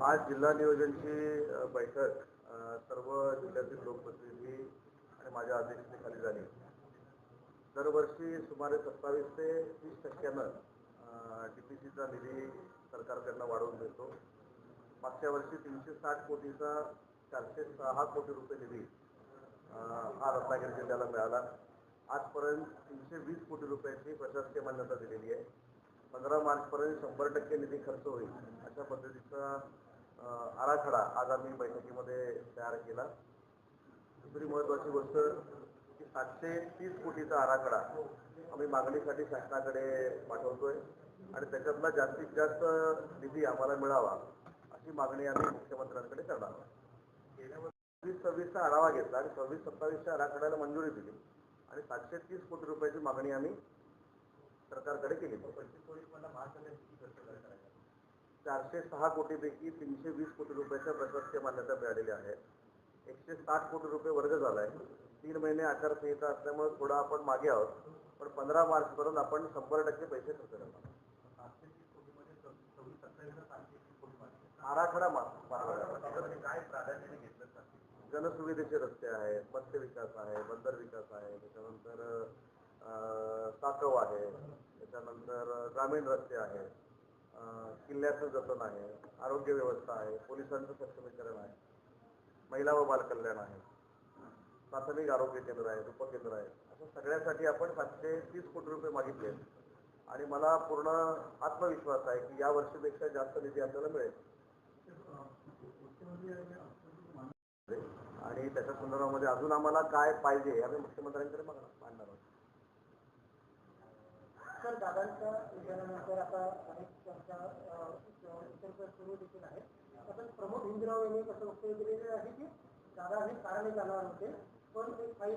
आज जिल्हा नियोजनची बैठक सर्व जिल्ह्यातील लोकप्रतिनिधी आणि माझ्या अध्यक्षतेखाली झाली. दरवर्षी सुमारे 27 ते 30% DPCचा निधी सरकारकडनं वाढवून देतो. मागच्या वर्षी 360 कोटीचा 406 कोटी रुपये निधी हा रत्नागिरी जिल्ह्याला मिळाला. आजपर्यंत 320 कोटी रुपयाची प्रशासकीय मान्यता दिलेली आहे. 15 मार्चपर्यंत 100% निधी खर्च होईल अशा पद्धतीचा आराखडा आज आम्ही बैठकीमध्ये तयार केला. दुसरी महत्त्वाची गोष्ट की 730 कोटीचा आराखडा आम्ही मागणीसाठी शासनाकडे पाठवतोय आणि त्याच्यातला जास्तीत जास्त निधी आम्हाला मिळावा अशी मागणी आम्ही मुख्यमंत्र्यांकडे करणार आहोत. गेल्या वर्षी 26चा आढावा घेतला आणि 26-27च्या आराखड्याला मंजुरी दिली आणि 730 कोटी रुपयाची मागणी आम्ही सरकारकडे केली. 406 कोटीपैकी 320 कोटी रुपयाच्या प्रशासकीय मान्यता मिळालेल्या आहेत. 160 कोटी रुपये वर्ग झालाय. 3 महिने आचारसंहिता असल्यामुळे थोडा आपण मागे आहोत, पण 15 मार्चपर्यंत आपण 100% पैसे खर्च करणार. आराखडा काय प्राधान्याने घेतलं? जनसुविधेचे रस्ते आहेत, मत्स्य विकास आहे, बंदर विकास आहे, त्याच्यानंतर साकव आहे, त्याच्यानंतर ग्रामीण रस्ते आहेत, किल्ल्याचं जतन आहे, आरोग्य व्यवस्था आहे, पोलिसांचं सक्षमीकरण आहे, महिला व बालकल्याण आहे, प्राथमिक आरोग्य केंद्र आहे, उपकेंद्र आहे. अशा सगळ्यासाठी आपण 730 कोटी रुपये मागितले आणि मला पूर्ण आत्मविश्वास आहे की या वर्षीपेक्षा जास्त निधी आपल्याला मिळेल आणि त्याच्या संदर्भामध्ये अजून आम्हाला काय पाहिजे आम्ही मुख्यमंत्र्यांकडे मांडणार आहोत. सर, दादांच्या निधनानंतर आता अनेक चर्चा सुरू देखील आहे. आपण प्रमोद हिंदराव यांनी कसं वक्तव्य केलेलं आहे की दादा हे कारणे जाणार होते, पण एक फाईल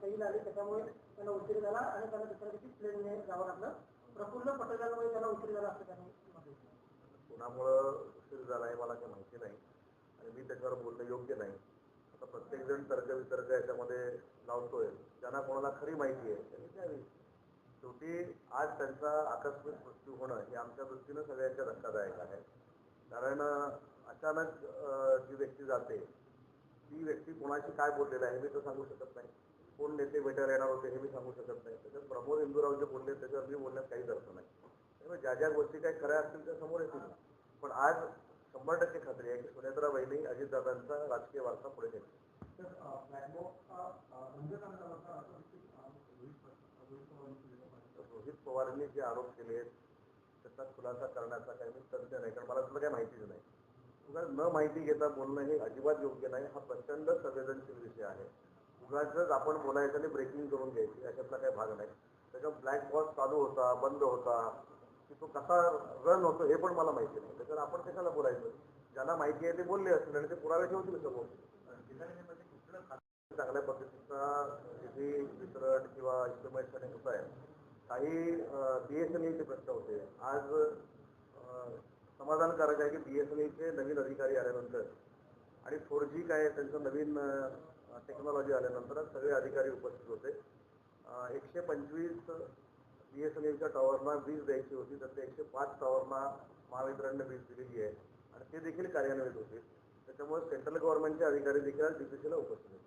सैल आली त्याच्यामुळे त्यांना उशीर झाला आणि त्यांना दुसऱ्या दिवशी प्लेनने जावं लागलं. प्रफुल्ल पटेलांमुळे त्यांना उशीर झाला असं त्यांनी कुणामुळं उशीर झाला आहे मला काही माहिती नाही आणि मी त्याच्यावर बोलणं योग्य नाही. आता प्रत्येकजण तर्कवितर्क याच्यामध्ये लावतोय. ज्यांना कोणाला खरी माहिती आहे त्यांनी द्यावी. शेवटी आज त्यांचा आकस्मिक मृत्यू होणं हे आमच्या दृष्टीनं सगळ्यांच्या धक्कादायक आहे. कारण अचानक जी व्यक्ती जाते ती व्यक्ती कोणाशी काय बोललेला आहे मी तर सांगू शकत नाही. कोण नेते भेटायला येणार होते हे मी सांगू शकत नाही. त्याच्यात प्रमोद हिंदूराव जे बोलले त्याच्यावर मी बोलण्यात काहीच अर्थ नाही. त्यामुळे ज्या ज्या गोष्टी काही खऱ्या असतील त्या समोर येतील. पण आज 100% खात्री आहे की सुनेत्रा वहिनी अजितदादांचा राजकीय वारसा पुढे नेतील. रोहित पवारांनी जे आरोप केले त्याचा खुलासा करण्याचा काही मी तथ्य नाही, कारण मला तुला काही माहितीच नाही. तुला न माहिती घेता बोलणं हे अजिबात योग्य नाही. हा प्रचंड संवेदनशील विषय आहे. उगाच आपण बोलायचं आणि ब्रेकिंग करून घ्यायची अशातला काही भाग नाही. त्याचा ब्लॅक बॉक्स चालू होता, बंद होता, की तो कसा रन होतो हे पण मला माहिती नाही. त्याच्यावर आपण कशाला बोलायचं? ज्यांना माहिती आहे ते बोलले असतील आणि ते पुरावे ठेवतील समोर. चांगल्या पद्धतीचा निधी वितरण किंवा इन्स्ट्रुमेंट्स होत आहे. काही BSNLचे प्रश्न होते. आज समाधानकारक आहे की BSNLचे नवीन अधिकारी आल्यानंतर आणि 4G काय त्यांचं नवीन टेक्नॉलॉजी आल्यानंतर सगळे अधिकारी उपस्थित होते. 125 BSNLच्या टॉवरना वीज द्यायची होती तर ते 105 टॉवरना महावितरणने वीज दिलेली आहे आणि ते देखील कार्यान्वित होते. त्याच्यामुळे सेंट्रल गव्हर्नमेंटचे अधिकारी देखील आज DPCला उपस्थित होते.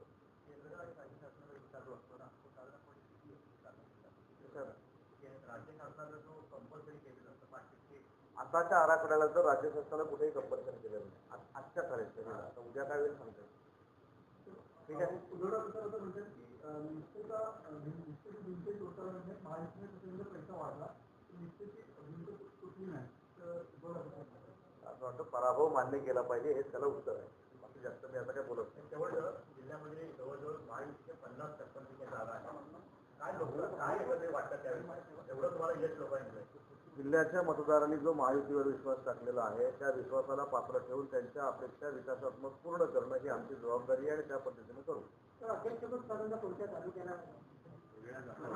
आताच्या आराखड्याला तर राज्य शासनाला कुठेही कंपल्शन केलेलं नाही. आजच्या तारखेला आता उद्या काय वेळ सांगते. ठीक आहे. असं वाटतं पराभव मान्य केला पाहिजे हेच त्याला उत्तर आहे. बाकी जास्त मी आता काय बोलत नाही. जवळजवळ जिल्ह्यामध्ये जवळजवळ 50% जागा आहे. काय लोक काय वाटतं त्यावेळी एवढं तुम्हाला यश लोकांनी जिल्ह्याच्या मतदारांनी जो महायुतीवर विश्वास टाकलेला आहे त्या विश्वासाला पात्र ठेवून त्यांच्या अपेक्षा विकासात्मक पूर्ण करणं ही आमची जबाबदारी आहे आणि त्या पद्धतीने करू.